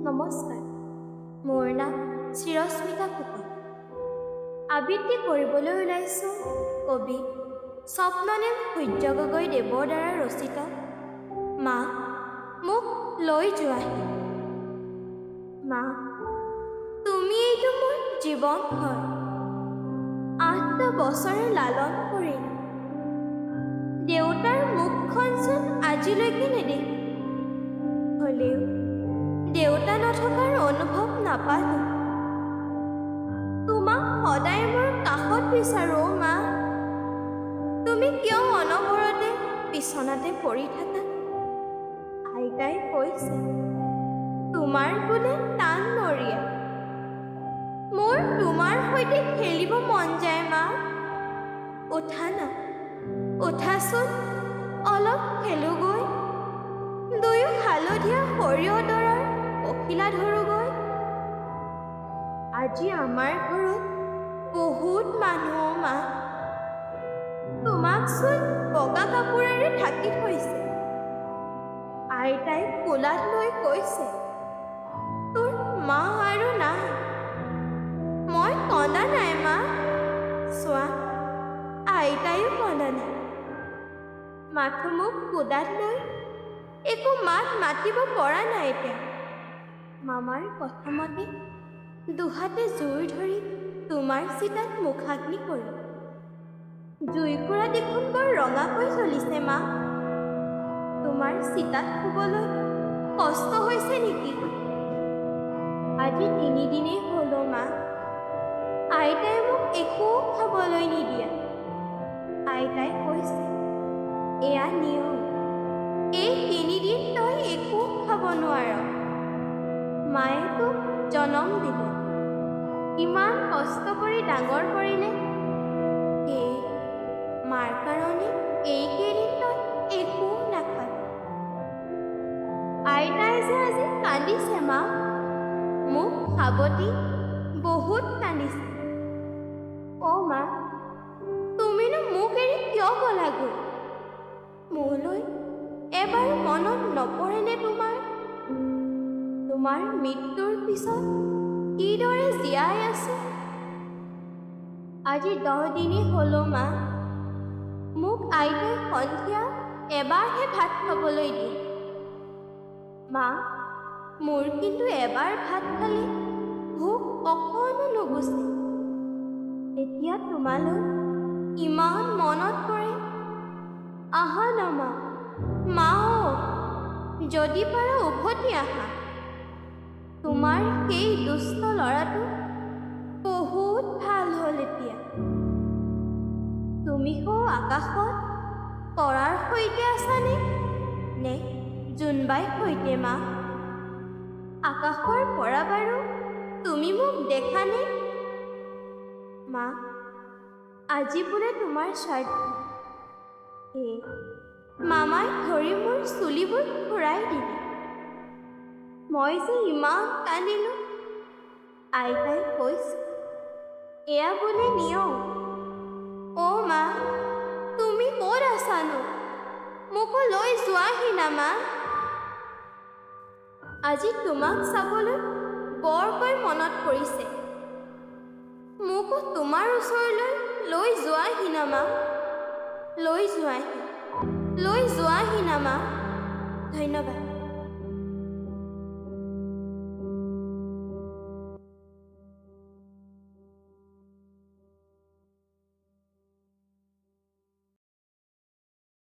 নমস্কাৰ, মোৰ নাম চিৰস্মিতা ফুকন। আবৃত্তি কৰিবলৈ ওলাইছোঁ কবি স্বপ্ননেম সূৰ্য গগৈ দেৱৰ দ্বাৰা ৰচিত মা মোক লৈ যোৱাহি। মা, তুমি এইটো মোৰ জীৱন হয়। 8টা বছৰে লালন কৰিলোঁ। দেউতাৰ মুখখনচোন আজিলৈকে নেদেখি, হ'লেও দেউতা নথকাৰ অনুভৱ নাপালোঁ। তোমাক সদায় মোৰ কাষত বিচাৰোঁ মা। তুমি কিয় অনবৰতে বিচনাতে পৰি থাকা? আইতাই কৈছে তোমাৰ বোলে টান নৰিয়া। মোৰ তোমাৰ সৈতে খেলিব মন যায় মা। উঠা না, উঠাচোন অলপ খেলোগৈ। দুয়ো হালধীয়া সৰিয়হ দৰাৰ পখিলা ধৰোগৈ। আজি আমাৰ ঘৰত বহুত মানুহ মা। তোমাকচোন বগা কাপোৰেৰে ঢাকি থৈছে। আইতাই কোলাত লৈ কৈছে তোৰ মা আৰু নাই। মই কন্দা নাই মা। চোৱা, আইতাইও কন্দা নাই। মাথো মোক কোলাত লৈ একো মাত মাতিব পৰা নাই এতিয়া। মামাৰ কথামতে দুহাতে জোৰ ধৰি তোমাৰ চিতাত মুখাগ্নি কৰিম। জুইকুৰা দেখোন বৰ ৰঙাকৈ জ্বলিছে মা। তোমাৰ চিতাত শুবলৈ কষ্ট হৈছে নেকি? আজি 3 দিনেই হ'ল মা। আইতাই মোক একো খাবলৈ নিদিয়ে। আইতাই কৈছে এয়া নিয়ম, এই 3 দিন তই একো খাব নোৱাৰ। মায়ে তোক জনম দিলে, ইমান কষ্ট কৰি ডাঙৰ কৰিলে। মাৰ কাৰণে এইকেইদিন তই একো নাখায়। আইতাই যে আজি কান্দিছে মা। মোক সাৱটি বহুত কান্দিছে। অ' মা, তুমিনো মোক এৰি কিয় গ'লাগৈ? মোলৈ এবাৰ মনত নপৰেনে তোমাৰ? তোমাৰ মৃত্যুৰ পিছত কিদৰে জীয়াই আছো। আজি 10 দিনেই হ'ল মা। মোক আইতাই সন্ধিয়া এবাৰহে ভাত খাবলৈ দিয়ে। মা, মোৰ কিন্তু এবাৰ ভাত খালে ভোক অকণো নুগুচে। এতিয়া তোমালৈ ইমান মনত পৰে। আহা না মা। মা অ', যদি পাৰা উভতি আহা। তোমাৰ সেই দুষ্ট ল'ৰাটো বহুত ভাল হ'ল এতিয়া। তুমি আকাশত তৰাৰ সৈতে আছানে নে জোনবাইৰ সৈতে মা? আকাশৰ পৰা বাৰু তুমি মোক দেখানে? মা, আজি বোলে তোমাৰ শ্ৰাদ্ধ। মামাই ধৰি মোৰ চুলিবোৰ ঘূৰাই দিলে। মই যে ইমান কান্দিলোঁ। আইতাই কৈছে এয়া বোলে নিয়ম। অ' মা, তুমি ক'ত আছানো? মোকো লৈ যোৱাহি না মা। আজি তোমাক চাবলৈ বৰকৈ মনত পৰিছে। মোকো তোমাৰ ওচৰলৈ লৈ যোৱাহি না মা। লৈ যোৱাহি না মা। ধন্যবাদ।